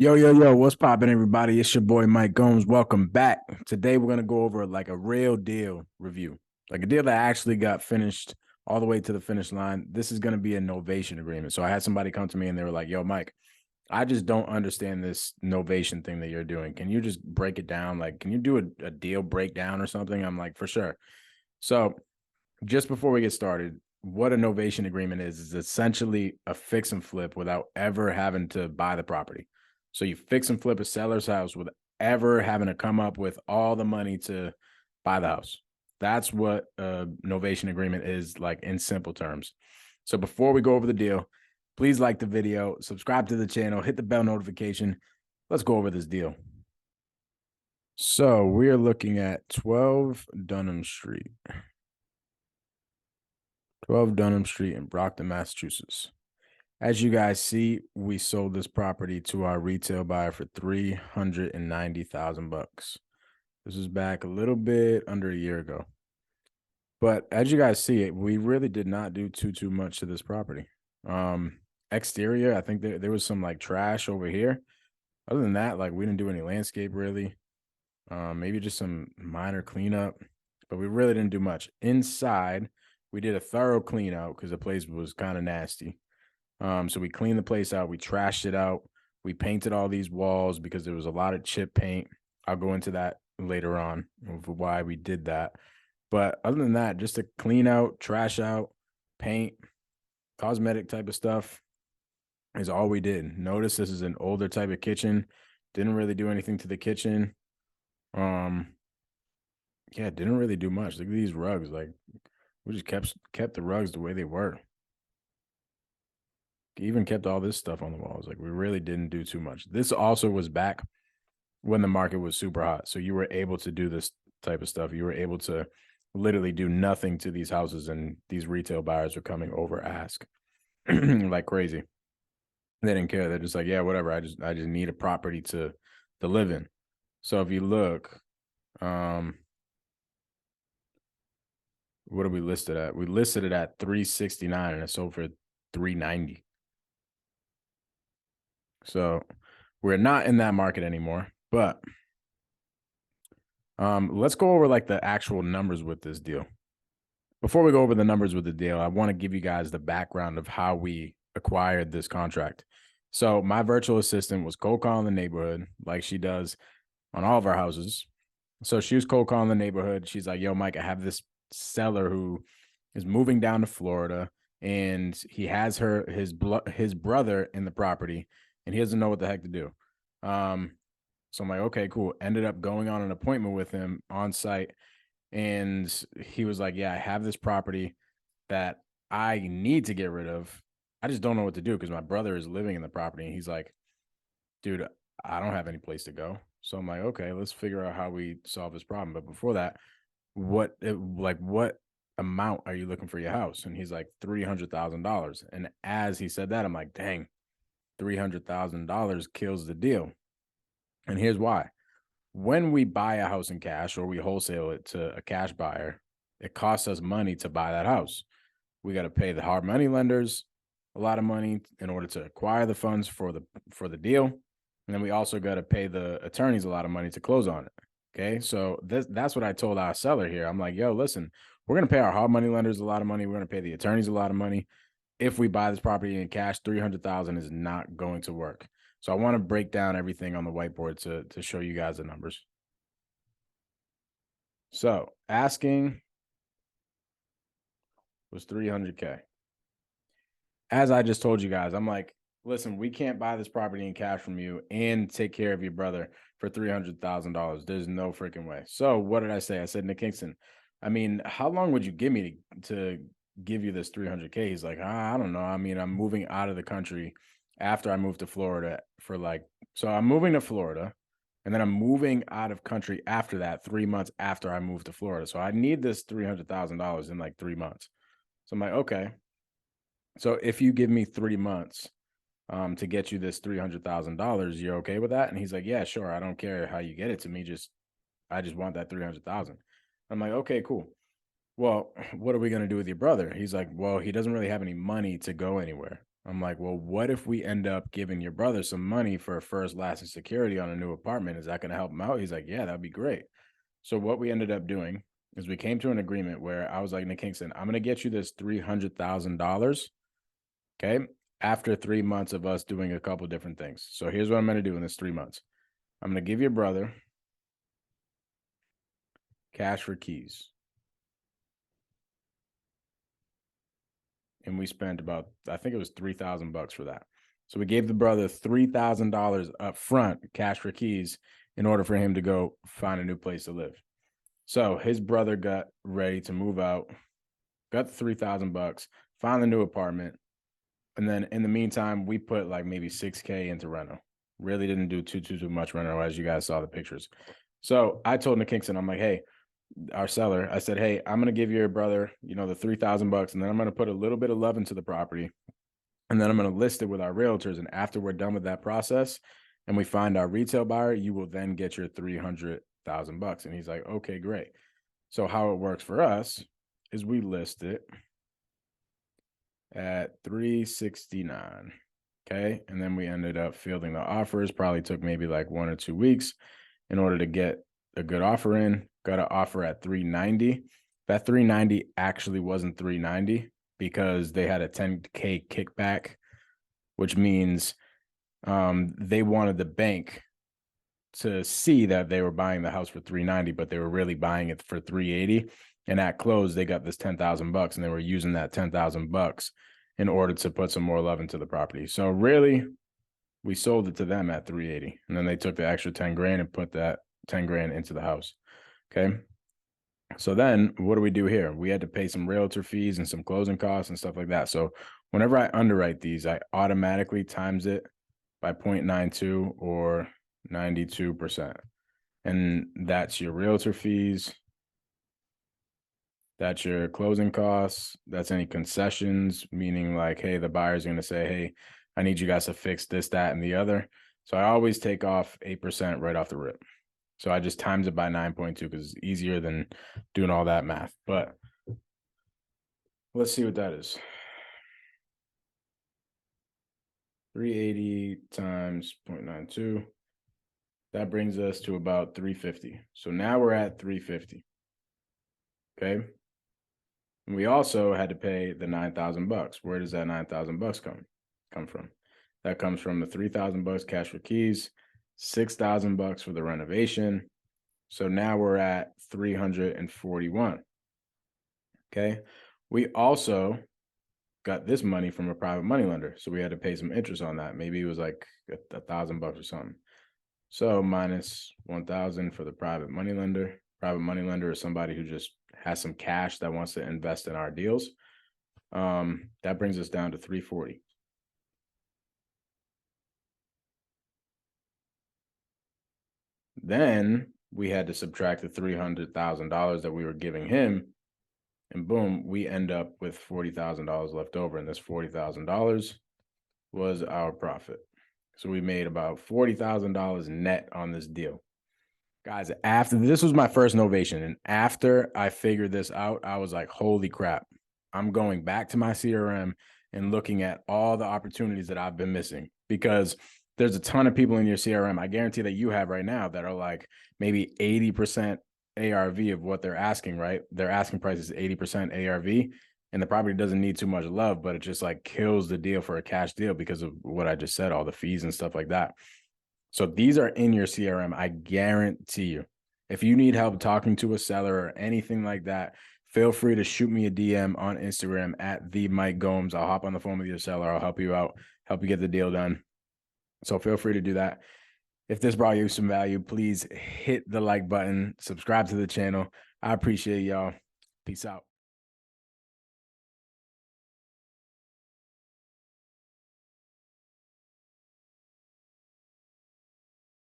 Yo, what's poppin', everybody? It's your boy Mike Gomes. Welcome back. Today we're gonna go over like a real deal review, like a deal that actually got finished all the way to the finish line. This is gonna be a novation agreement. So I had somebody come to me and they were like, "Yo, Mike, I just don't understand this novation thing that you're doing. Can you just break it down? Like, can you do a deal breakdown or something?" I'm like, "For sure." So just before we get started, what a novation agreement is essentially a fix and flip without ever having to buy the property. So you fix and flip a seller's house without ever having to come up with all the money to buy the house. That's what a novation agreement is, like in simple terms. So before we go over the deal, please like the video, subscribe to the channel, hit the bell notification. Let's go over this deal. So we're looking at 12 Dunham Street. 12 Dunham Street in Brockton, Massachusetts. As you guys see, we sold this property to our retail buyer for 390,000 bucks. This is back a little bit under a year ago. But as you guys see it, we really did not do too much to this property. Exterior, I think there was some like trash over here. Other than that, like we didn't do any landscape really. Maybe just some minor cleanup, but we really didn't do much. Inside, we did a thorough clean out because the place was kind of nasty. So we cleaned the place out, we trashed it out, we painted all these walls because there was a lot of chip paint. I'll go into that later on of why we did that. But other than that, just a clean out, trash out, paint, cosmetic type of stuff is all we did. Notice this is an older type of kitchen. Didn't really do anything to the kitchen. Um, yeah, didn't really do much. Look at these rugs. Like we just kept the rugs the way they were. Even kept all this stuff on the walls. Like we really didn't do too much. This also was back when the market was super hot. So you were able to do this type of stuff. You were able to literally do nothing to these houses, and these retail buyers were coming over ask like crazy. They didn't care. They're just like, yeah, whatever. I just need a property to live in. So if you look, what are we listed at? We listed it at 369 and it sold for 390. So we're not in that market anymore. But let's go over like the actual numbers with this deal. Before we go over the numbers with the deal, I want to give you guys the background of how we acquired this contract. So my virtual assistant was cold calling the neighborhood like she does on all of our houses. So she was cold calling the neighborhood. She's like, "Yo, Mike, I have this seller who is moving down to Florida, and he has his brother in the property, and he doesn't know what the heck to do." So I'm like, "Okay, cool." Ended up going on an appointment with him on site, and he was like, "Yeah, I have this property that I need to get rid of. I just don't know what to do because my brother is living in the property." And he's like, "Dude, I don't have any place to go." So I'm like, "Okay, let's figure out how we solve this problem." But before that, what amount are you looking for your house? And he's like, $300,000. And as he said that, I'm like, dang, $300,000 kills the deal. And here's why. When we buy a house in cash or we wholesale it to a cash buyer, it costs us money to buy that house. We got to pay the hard money lenders a lot of money in order to acquire the funds for the deal. And then we also got to pay the attorneys a lot of money to close on it. Okay. So that's what I told our seller here. I'm like, yo, listen, we're going to pay our hard money lenders a lot of money. We're going to pay the attorneys a lot of money. If we buy this property in cash, 300,000 is not going to work. So I want to break down everything on the whiteboard to show you guys the numbers. So asking was 300K. As I just told you guys, I'm like, listen, we can't buy this property in cash from you and take care of your brother for $300,000. There's no freaking way. So what did I say? I said, Nick Kingston, I mean, how long would you give me to give you this 300K? He's like, I don't know. I mean, I'm moving out of the country after I moved to Florida for like, so I'm moving to Florida and then I'm moving out of country after that, 3 months after I moved to Florida. So I need this $300,000 in like 3 months. So I'm like, okay. So if you give me 3 months to get you this $300,000, you're okay with that? And he's like, yeah, sure. I don't care how you get it to me. I just want that 300,000. I'm like, okay, cool. Well, what are we going to do with your brother? He's like, well, he doesn't really have any money to go anywhere. I'm like, well, what if we end up giving your brother some money for a first, last, and security on a new apartment? Is that going to help him out? He's like, yeah, that'd be great. So what we ended up doing is we came to an agreement where I was like, Nick Kingston, I'm going to get you this $300,000. Okay. After 3 months of us doing a couple different things. So here's what I'm going to do in this 3 months. I'm going to give your brother cash for keys. And we spent about, I think it was $3,000 for that. So we gave the brother $3,000 up front, cash for keys, in order for him to go find a new place to live. So his brother got ready to move out, got the $3,000, found a new apartment. And then in the meantime, we put like maybe $6K into reno. Really didn't do too much reno, as you guys saw the pictures. So I told Nick Kingston, I'm like, hey, our seller, I said, hey, I'm going to give your brother, the $3,000, and then I'm going to put a little bit of love into the property. And then I'm going to list it with our realtors. And after we're done with that process and we find our retail buyer, you will then get your $300,000. And he's like, okay, great. So how it works for us is we list it at 369. Okay. And then we ended up fielding the offers, probably took maybe like 1 or 2 weeks in order to get a good offer in. Got an offer at 390. That 390 actually wasn't 390 because they had a 10K kickback, which means they wanted the bank to see that they were buying the house for 390, but they were really buying it for 380. And at close, they got this $10,000, and they were using that $10,000 in order to put some more love into the property. So really, we sold it to them at 380, and then they took the extra 10 grand and put that 10 grand into the house. Okay. So then what do we do here? We had to pay some realtor fees and some closing costs and stuff like that. So whenever I underwrite these, I automatically times it by 0.92 or 92%. And that's your realtor fees. That's your closing costs. That's any concessions, meaning like, hey, the buyer's going to say, hey, I need you guys to fix this, that, and the other. So I always take off 8% right off the rip. So I just times it by 9.2 because it's easier than doing all that math. But let's see what that is. 380 times 0.92. That brings us to about 350. So now we're at 350. Okay. And we also had to pay the $9,000. Where does that $9,000 come from? That comes from the $3,000 cash for keys, $6,000 for the renovation. So now we're at 341. Okay. We also got this money from a private money lender. So we had to pay some interest on that. Maybe it was like $1,000 or something. So minus 1,000 for the private money lender. Private money lender is somebody who just has some cash that wants to invest in our deals. That brings us down to 340. Then we had to subtract the $300,000 that we were giving him, and boom, we end up with $40,000 left over. And this $40,000 was our profit. So we made about $40,000 net on this deal. Guys, after this was my first novation, and after I figured this out, I was like, holy crap, I'm going back to my CRM and looking at all the opportunities that I've been missing, because there's a ton of people in your CRM. I guarantee that you have right now that are like maybe 80% ARV of what they're asking, right? Their asking price is 80% ARV, and the property doesn't need too much love, but it just like kills the deal for a cash deal because of what I just said, all the fees and stuff like that. So these are in your CRM. I guarantee you. If you need help talking to a seller or anything like that, feel free to shoot me a DM on Instagram at the Mike Gomes. I'll hop on the phone with your seller. I'll help you out, help you get the deal done. So feel free to do that. If this brought you some value, please hit the like button, subscribe to the channel. I appreciate y'all. Peace out.